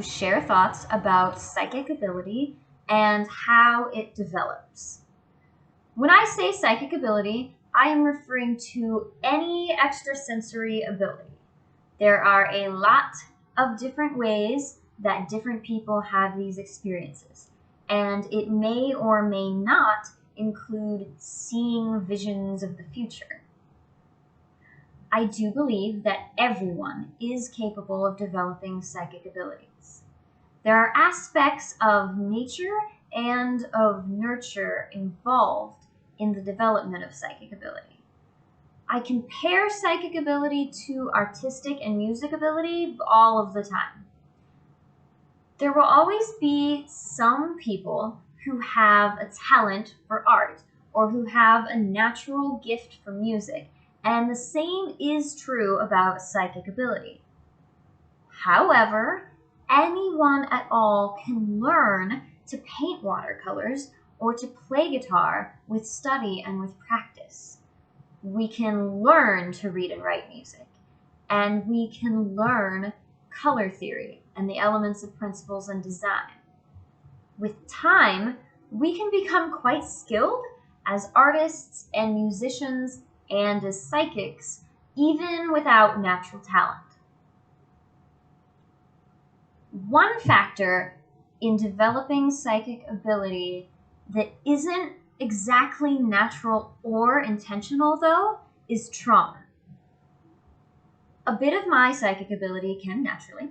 share thoughts about psychic ability and how it develops. When I say psychic ability, I am referring to any extrasensory ability. There are a lot of different ways that different people have these experiences, and it may or may not include seeing visions of the future. I do believe that everyone is capable of developing psychic abilities. There are aspects of nature and of nurture involved in the development of psychic ability. I compare psychic ability to artistic and music ability all of the time. There will always be some people who have a talent for art or who have a natural gift for music, and the same is true about psychic ability. However, anyone at all can learn to paint watercolors or to play guitar with study and with practice. We can learn to read and write music, and we can learn color theory and the elements of principles and design. With time, we can become quite skilled as artists and musicians and as psychics, even without natural talent. One factor in developing psychic ability that isn't exactly natural or intentional, though, is trauma. A bit of my psychic ability came naturally,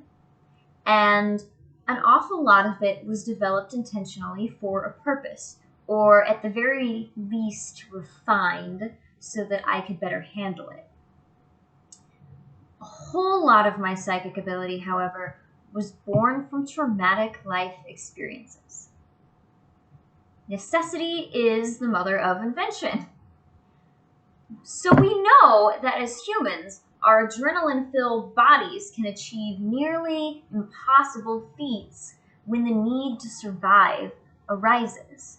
and an awful lot of it was developed intentionally for a purpose, or at the very least refined so that I could better handle it. A whole lot of my psychic ability, however, was born from traumatic life experiences. Necessity is the mother of invention. So we know that as humans, our adrenaline-filled bodies can achieve nearly impossible feats when the need to survive arises.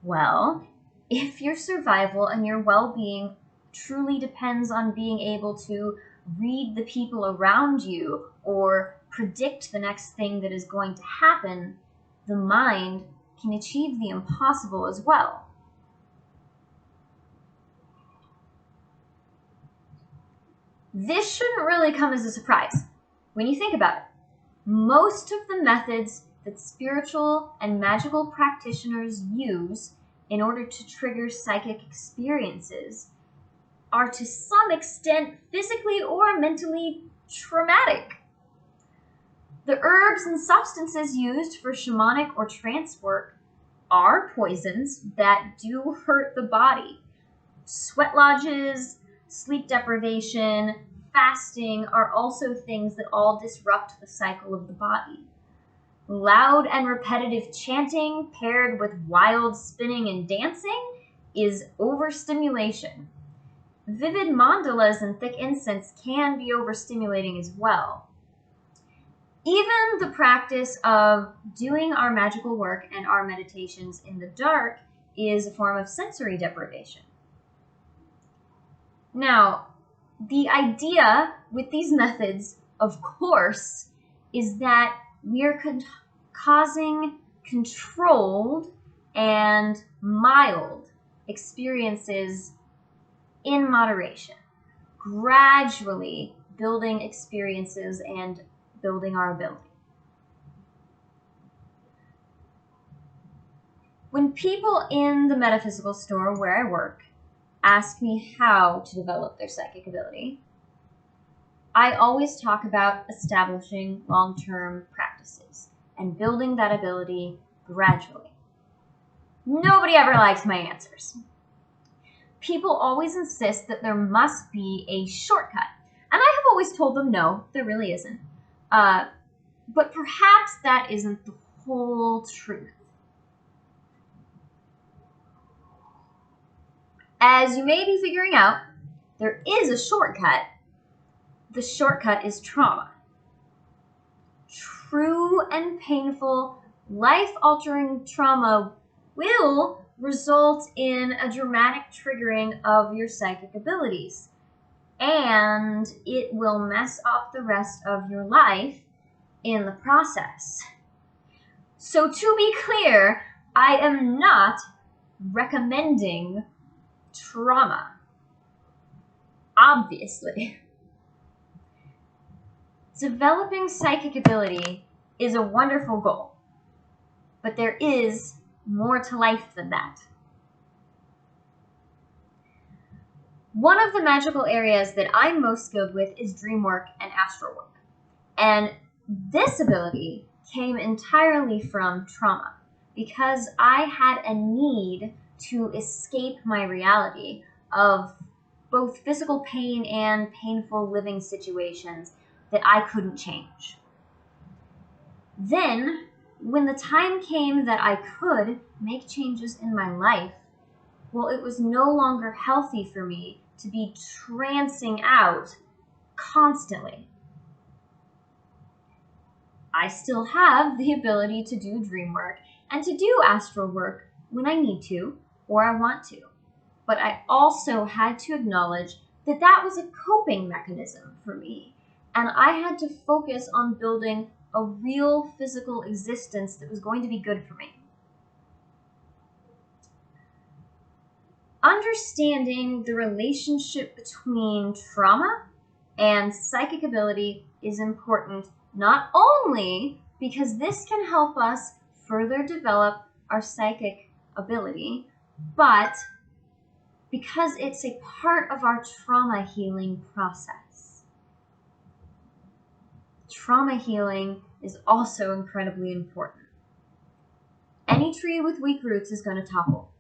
Well, if your survival and your well-being truly depends on being able to read the people around you or predict the next thing that is going to happen, the mind can achieve the impossible as well. This shouldn't really come as a surprise when you think about it. Most of the methods that spiritual and magical practitioners use in order to trigger psychic experiences are to some extent physically or mentally traumatic. The herbs and substances used for shamanic or trance work are poisons that do hurt the body. Sweat lodges, sleep deprivation, fasting are also things that all disrupt the cycle of the body. Loud and repetitive chanting paired with wild spinning and dancing is overstimulation. Vivid mandalas and thick incense can be overstimulating as well. Even the practice of doing our magical work and our meditations in the dark is a form of sensory deprivation. Now, the idea with these methods, of course, is that we're causing controlled and mild experiences in moderation, gradually building experiences and building our ability. When people in the metaphysical store where I work ask me how to develop their psychic ability, I always talk about establishing long-term practices and building that ability gradually. Nobody ever likes my answers. People always insist that there must be a shortcut, and I have always told them no, there really isn't. But perhaps that isn't the whole truth. As you may be figuring out, there is a shortcut. The shortcut is trauma. True and painful, life-altering trauma will result in a dramatic triggering of your psychic abilities, and it will mess up the rest of your life in the process. So to be clear, I am not recommending trauma. Obviously. Developing psychic ability is a wonderful goal, but there is more to life than that. One of the magical areas that I'm most skilled with is dream work and astral work. And this ability came entirely from trauma because I had a need to escape my reality of both physical pain and painful living situations that I couldn't change. Then, when the time came that I could make changes in my life, well, it was no longer healthy for me to be trancing out constantly. I still have the ability to do dream work and to do astral work when I need to or I want to. But I also had to acknowledge that that was a coping mechanism for me, and I had to focus on building a real physical existence that was going to be good for me. Understanding the relationship between trauma and psychic ability is important, not only because this can help us further develop our psychic ability, but because it's a part of our trauma healing process. Trauma healing is also incredibly important. Any tree with weak roots is going to topple.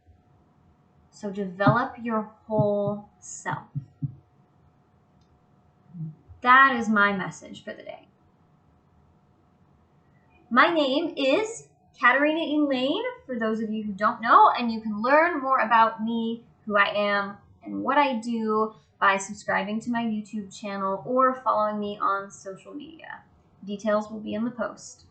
So develop your whole self. That is my message for the day. My name is Katerina Elaine, for those of you who don't know, and you can learn more about me, who I am, and what I do by subscribing to my YouTube channel or following me on social media. Details will be in the post.